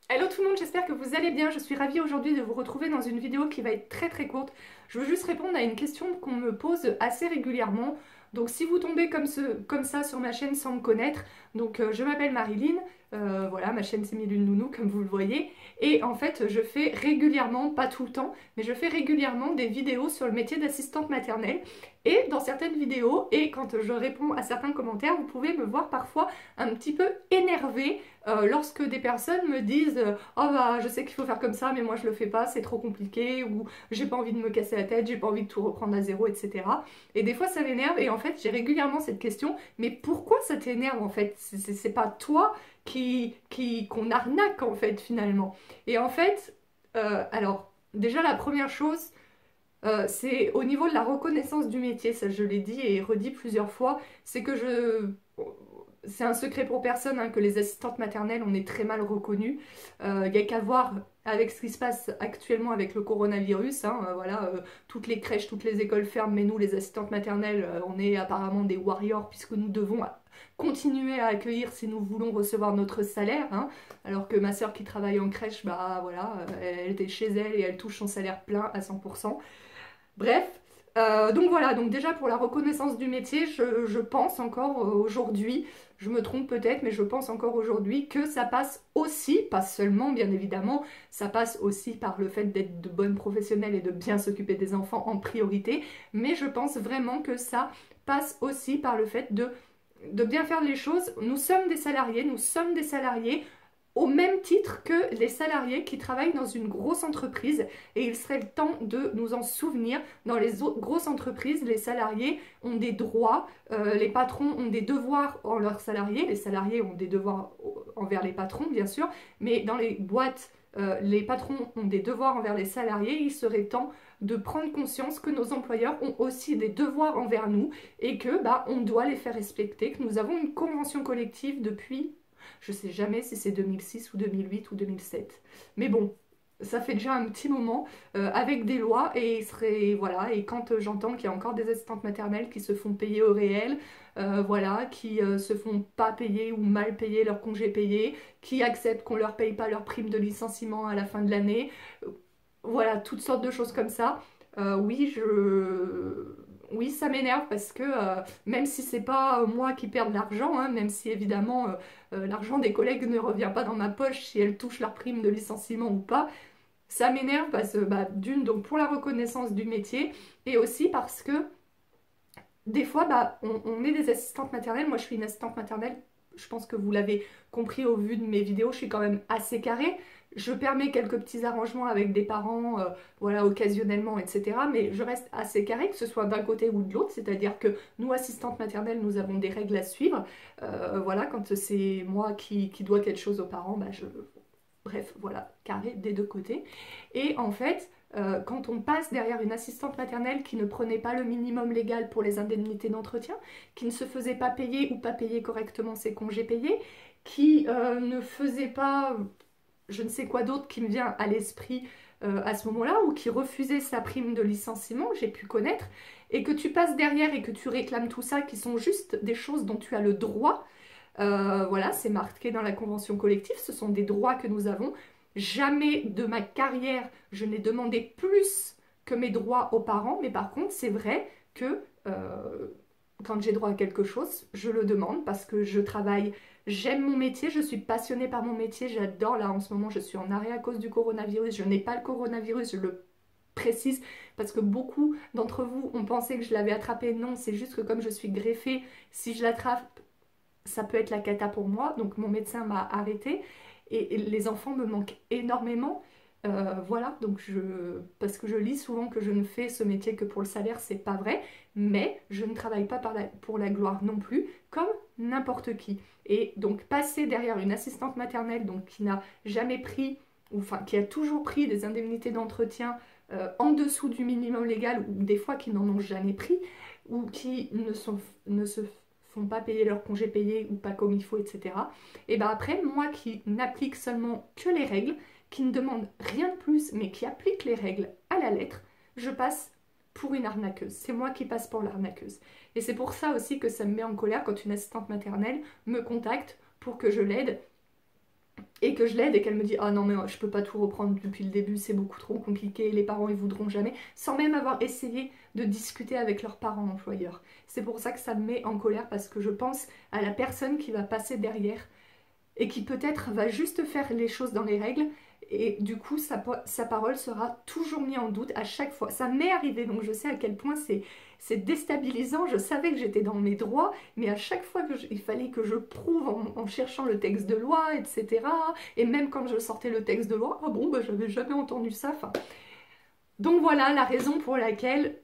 Hello tout le monde, j'espère que vous allez bien. Je suis ravie aujourd'hui de vous retrouver dans une vidéo qui va être très courte. Je veux juste répondre à une question qu'on me pose assez régulièrement. Donc si vous tombez comme ça sur ma chaîne sans me connaître, donc je m'appelle Marilyn, voilà, ma chaîne c'est Mille Une Nounou comme vous le voyez. Et en fait je fais régulièrement, pas tout le temps, mais je fais régulièrement des vidéos sur le métier d'assistante maternelle. Et dans certaines vidéos, et quand je réponds à certains commentaires, vous pouvez me voir parfois un petit peu énervée lorsque des personnes me disent oh bah je sais qu'il faut faire comme ça mais moi je le fais pas, c'est trop compliqué, ou j'ai pas envie de me casser la tête, j'ai pas envie de tout reprendre à zéro, etc. Et des fois ça m'énerve et en fait j'ai régulièrement cette question, mais pourquoi ça t'énerve en fait? C'est pas toi qu'on arnaque en fait finalement. Et en fait, alors déjà la première chose, c'est au niveau de la reconnaissance du métier, ça je l'ai dit et redit plusieurs fois, c'est que c'est un secret pour personne hein, que les assistantes maternelles, on est très mal reconnues. Il n'y a qu'à voir avec ce qui se passe actuellement avec le coronavirus. Hein, voilà, toutes les crèches, toutes les écoles ferment, mais nous, les assistantes maternelles, on est apparemment des warriors puisque nous devons continuer à accueillir si nous voulons recevoir notre salaire. Hein, alors que ma soeur qui travaille en crèche, bah voilà, elle était chez elle et elle touche son salaire plein à 100%. Bref, donc voilà, donc déjà pour la reconnaissance du métier, je pense encore aujourd'hui, je me trompe peut-être, mais je pense encore aujourd'hui que ça passe aussi, pas seulement bien évidemment, ça passe aussi par le fait d'être de bonnes professionnelles et de bien s'occuper des enfants en priorité, mais je pense vraiment que ça passe aussi par le fait de bien faire les choses. Nous sommes des salariés au même titre que les salariés qui travaillent dans une grosse entreprise, et il serait le temps de nous en souvenir. Dans les grosses entreprises, les salariés ont des droits, les patrons ont des devoirs envers leurs salariés, les salariés ont des devoirs envers les patrons bien sûr, mais dans les boîtes, les patrons ont des devoirs envers les salariés. Il serait temps de prendre conscience que nos employeurs ont aussi des devoirs envers nous et que bah, on doit les faire respecter, que nous avons une convention collective depuis, je sais jamais si c'est 2006 ou 2008 ou 2007. Mais bon, ça fait déjà un petit moment avec des lois et voilà, et quand j'entends qu'il y a encore des assistantes maternelles qui se font payer au réel, voilà, qui se font pas payer ou mal payer leurs congés payés, qui acceptent qu'on leur paye pas leur prime de licenciement à la fin de l'année, voilà, toutes sortes de choses comme ça. Oui, oui, ça m'énerve parce que même si c'est pas moi qui perds de l'argent, hein, même si évidemment l'argent des collègues ne revient pas dans ma poche si elles touchent leur prime de licenciement ou pas, ça m'énerve parce que bah, d'une, donc pour la reconnaissance du métier, et aussi parce que des fois, bah, on est des assistantes maternelles. Moi, je suis une assistante maternelle. Je pense que vous l'avez compris au vu de mes vidéos, je suis quand même assez carrée. Je permets quelques petits arrangements avec des parents, voilà, occasionnellement, etc. Mais je reste assez carrée, que ce soit d'un côté ou de l'autre. C'est-à-dire que nous, assistantes maternelles, nous avons des règles à suivre. Voilà, quand c'est moi qui dois quelque chose aux parents, bah, bref, voilà, carré des deux côtés. Et en fait, quand on passe derrière une assistante maternelle qui ne prenait pas le minimum légal pour les indemnités d'entretien, qui ne se faisait pas payer ou pas payer correctement ses congés payés, qui ne faisait pas je ne sais quoi d'autre qui me vient à l'esprit à ce moment-là, ou qui refusait sa prime de licenciement, j'ai pu connaître, et que tu passes derrière et que tu réclames tout ça, qui sont juste des choses dont tu as le droit. Voilà, c'est marqué dans la convention collective, ce sont des droits que nous avons. Jamais de ma carrière, je n'ai demandé plus que mes droits aux parents, mais par contre, c'est vrai que quand j'ai droit à quelque chose, je le demande parce que je travaille, j'aime mon métier, je suis passionnée par mon métier, j'adore. Là, en ce moment, je suis en arrêt à cause du coronavirus. Je n'ai pas le coronavirus, je le précise parce que beaucoup d'entre vous ont pensé que je l'avais attrapé. Non, c'est juste que comme je suis greffée, si je l'attrape, ça peut être la cata pour moi. Donc mon médecin m'a arrêtée et les enfants me manquent énormément. Voilà, donc parce que je lis souvent que je ne fais ce métier que pour le salaire, c'est pas vrai, mais je ne travaille pas pour la gloire non plus, comme n'importe qui. Et donc passer derrière une assistante maternelle donc, qui n'a jamais pris, ou enfin qui a toujours pris des indemnités d'entretien en dessous du minimum légal, ou des fois qui n'en ont jamais pris, ou qui ne se font pas payer leurs congés payés ou pas comme il faut, etc. Et ben après, moi qui n'applique seulement que les règles, qui ne demande rien de plus, mais qui applique les règles à la lettre, je passe pour une arnaqueuse. C'est moi qui passe pour l'arnaqueuse. Et c'est pour ça aussi que ça me met en colère quand une assistante maternelle me contacte pour que je l'aide et que je l'aide et qu'elle me dit « Ah non mais je peux pas tout reprendre depuis le début, c'est beaucoup trop compliqué, les parents ils voudront jamais », sans même avoir essayé de discuter avec leurs parents employeurs. C'est pour ça que ça me met en colère, parce que je pense à la personne qui va passer derrière et qui peut-être va juste faire les choses dans les règles, et du coup sa parole sera toujours mise en doute à chaque fois. Ça m'est arrivé, donc je sais à quel point c'est déstabilisant. Je savais que j'étais dans mes droits, mais à chaque fois il fallait que je prouve en cherchant le texte de loi, etc. Et même quand je sortais le texte de loi, ah bon, bah, j'avais jamais entendu ça. Enfin, donc voilà la raison pour laquelle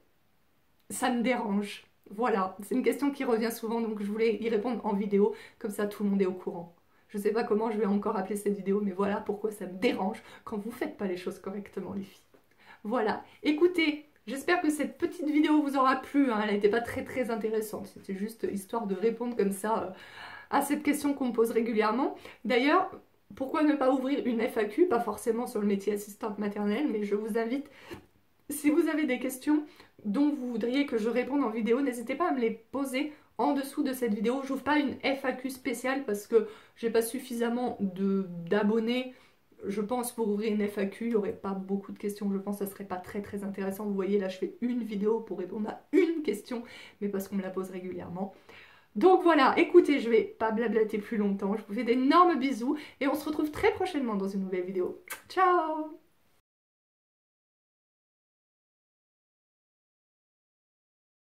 ça me dérange. Voilà, c'est une question qui revient souvent, donc je voulais y répondre en vidéo, comme ça tout le monde est au courant. Je sais pas comment je vais encore appeler cette vidéo, mais voilà pourquoi ça me dérange quand vous faites pas les choses correctement, les filles. Voilà, écoutez, j'espère que cette petite vidéo vous aura plu, hein. Elle n'était pas très intéressante, c'était juste histoire de répondre comme ça à cette question qu'on me pose régulièrement. D'ailleurs, pourquoi ne pas ouvrir une FAQ, pas forcément sur le métier assistante maternelle, mais je vous invite, si vous avez des questions dont vous voudriez que je réponde en vidéo, n'hésitez pas à me les poser en dessous de cette vidéo. J'ouvre pas une FAQ spéciale parce que j'ai pas suffisamment d'abonnés, je pense, pour ouvrir une FAQ. Il n'y aurait pas beaucoup de questions, je pense que ça serait pas très intéressant. Vous voyez, là je fais une vidéo pour répondre à une question, mais parce qu'on me la pose régulièrement. Donc voilà, écoutez, je vais pas blablater plus longtemps. Je vous fais d'énormes bisous et on se retrouve très prochainement dans une nouvelle vidéo. Ciao!